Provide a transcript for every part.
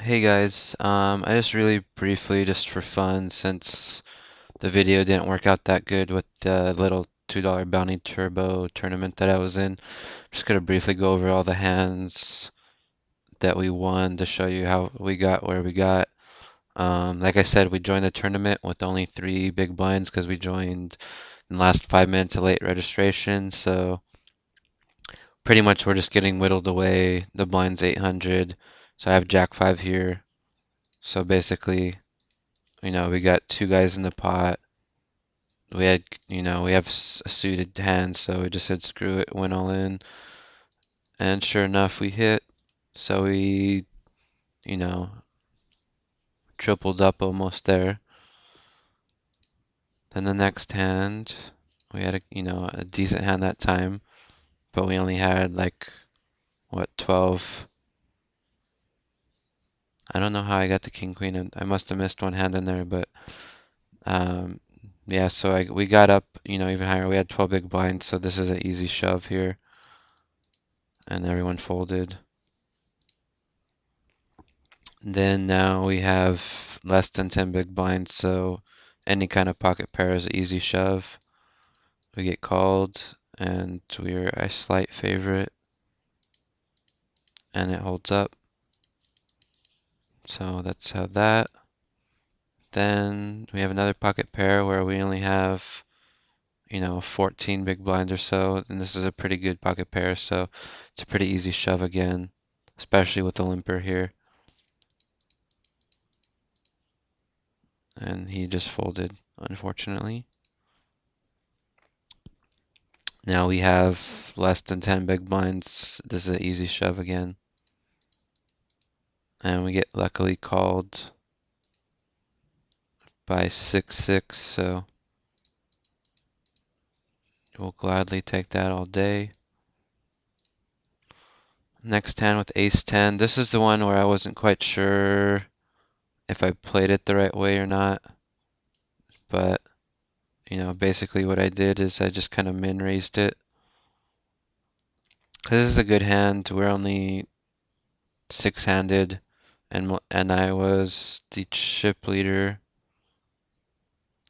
Hey guys, I just really briefly, just for fun, since the video didn't work out that good with the little $2 bounty turbo tournament that I was in, just gonna briefly go over all the hands that we won to show you how we got where we got. Like I said, we joined the tournament with only three big blinds because we joined in the last 5 minutes of late registration, so pretty much we're just getting whittled away. The blind's 800, so I have Jack 5 here. So basically, we got two guys in the pot. We have a suited hand, so we just said screw it, went all in. And sure enough, we hit. So we, you know, tripled up almost there. Then the next hand, we had a decent hand that time, but we only had like, what, 12. I don't know how I got the king queen, and I must have missed one hand in there, but um, yeah, so we got up, even higher. We had 12 big blinds, so this is an easy shove here. And everyone folded. Then now we have less than 10 big blinds, so any kind of pocket pair is an easy shove. We get called, and we're a slight favorite, and it holds up. So that's how that. Then we have another pocket pair where we only have, 14 big blinds or so, and this is a pretty good pocket pair, so it's a pretty easy shove again, especially with the limper here. And he just folded, unfortunately. Now we have less than 10 big blinds. This is an easy shove again. And we get luckily called by 6-6, so we'll gladly take that all day. Next hand with ace 10. This is the one where I wasn't quite sure if I played it the right way or not. But, basically what I did is I just kind of min raised it. Because this is a good hand. We're only six-handed, and I was the chip leader.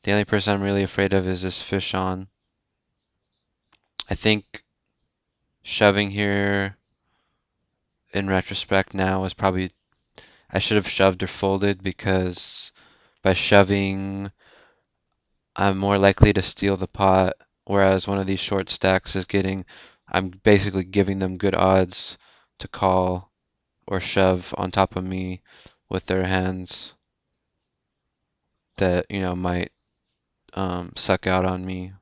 The only person I'm really afraid of is this fish on. I think shoving here in retrospect now was probably, I should have shoved or folded, because by shoving I'm more likely to steal the pot, whereas one of these short stacks is I'm basically giving them good odds to call or shove on top of me with their hands that, might suck out on me,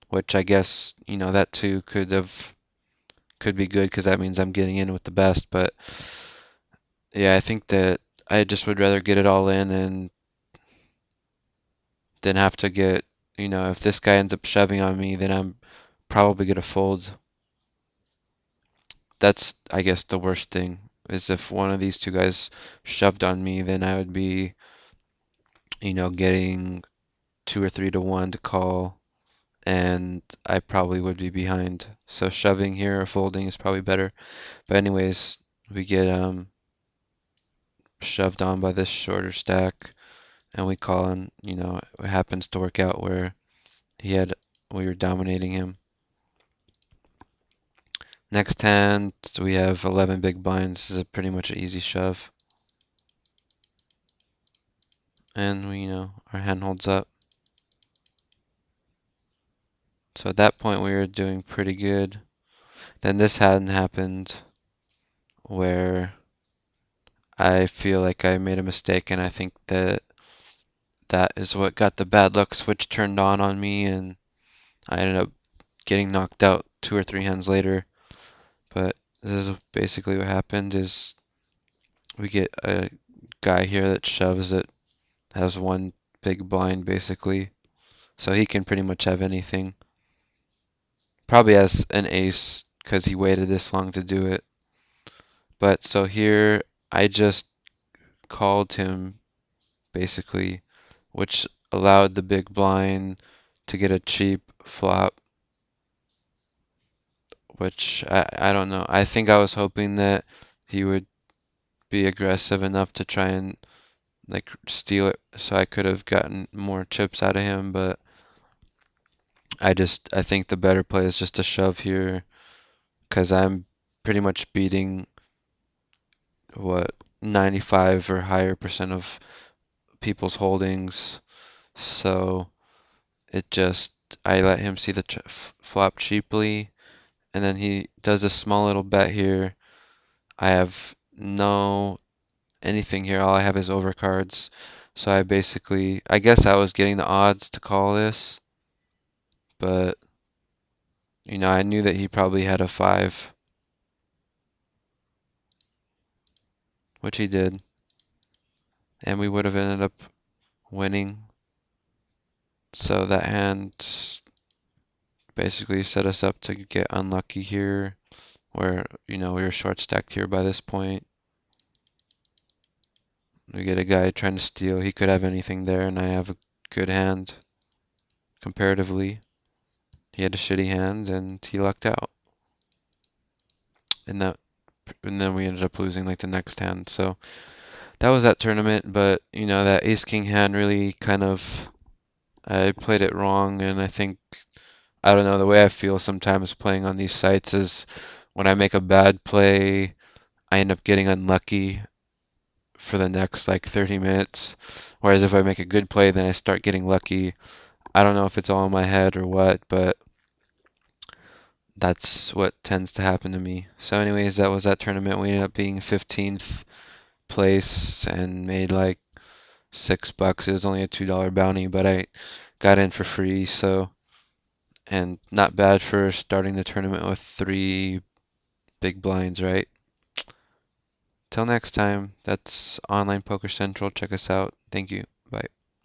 which I guess, that too could be good because that means I'm getting in with the best. But yeah, I think that I just would rather get it all in and then have to get, if this guy ends up shoving on me, then I'm probably gonna fold. That's, I guess, the worst thing is if one of these two guys shoved on me, then I would be, getting 2 or 3 to 1 to call, and I probably would be behind. So shoving here or folding is probably better. But anyways, we get shoved on by this shorter stack, and we call, and it happens to work out where we were dominating him. Next hand, we have 11 big blinds. This is pretty much an easy shove. And our hand holds up. So at that point, we were doing pretty good. Then this hadn't happened, where I feel like I made a mistake, and I think that is what got the bad luck switch turned on me, and I ended up getting knocked out 2 or 3 hands later. But this is basically what happened is we get a guy here that shoves it, has one big blind basically, so he can pretty much have anything. Probably has an ace because he waited this long to do it. But so here I just called him basically, which allowed the big blind to get a cheap flop, which I don't know. I think I was hoping that he would be aggressive enough to try and like steal it so I could have gotten more chips out of him, but I think the better play is just to shove here because I'm pretty much beating what 95 or higher percent of people's holdings. So it just I let him see the flop cheaply, and then he does a small little bet here. I have no anything here. All I have is overcards. So I guess I was getting the odds to call this, but I knew that he probably had a five, which he did, and we would have ended up winning. So that hand basically set us up to get unlucky here, where, we were short stacked here by this point. We get a guy trying to steal. He could have anything there, and I have a good hand comparatively. He had a shitty hand, and he lucked out. And that, and then we ended up losing like the next hand. So that was that tournament. But that ace king hand really kind of I played it wrong, and I don't know, the way I feel sometimes playing on these sites is when I make a bad play, I end up getting unlucky for the next like 30 minutes. Whereas if I make a good play, then I start getting lucky. I don't know if it's all in my head or what, but that's what tends to happen to me. So, anyways, that was that tournament. We ended up being 15th place and made like $6. It was only a $2 bounty, but I got in for free, so and not bad for starting the tournament with three big blinds, right? Till next time, that's Online Poker Central. Check us out. Thank you. Bye.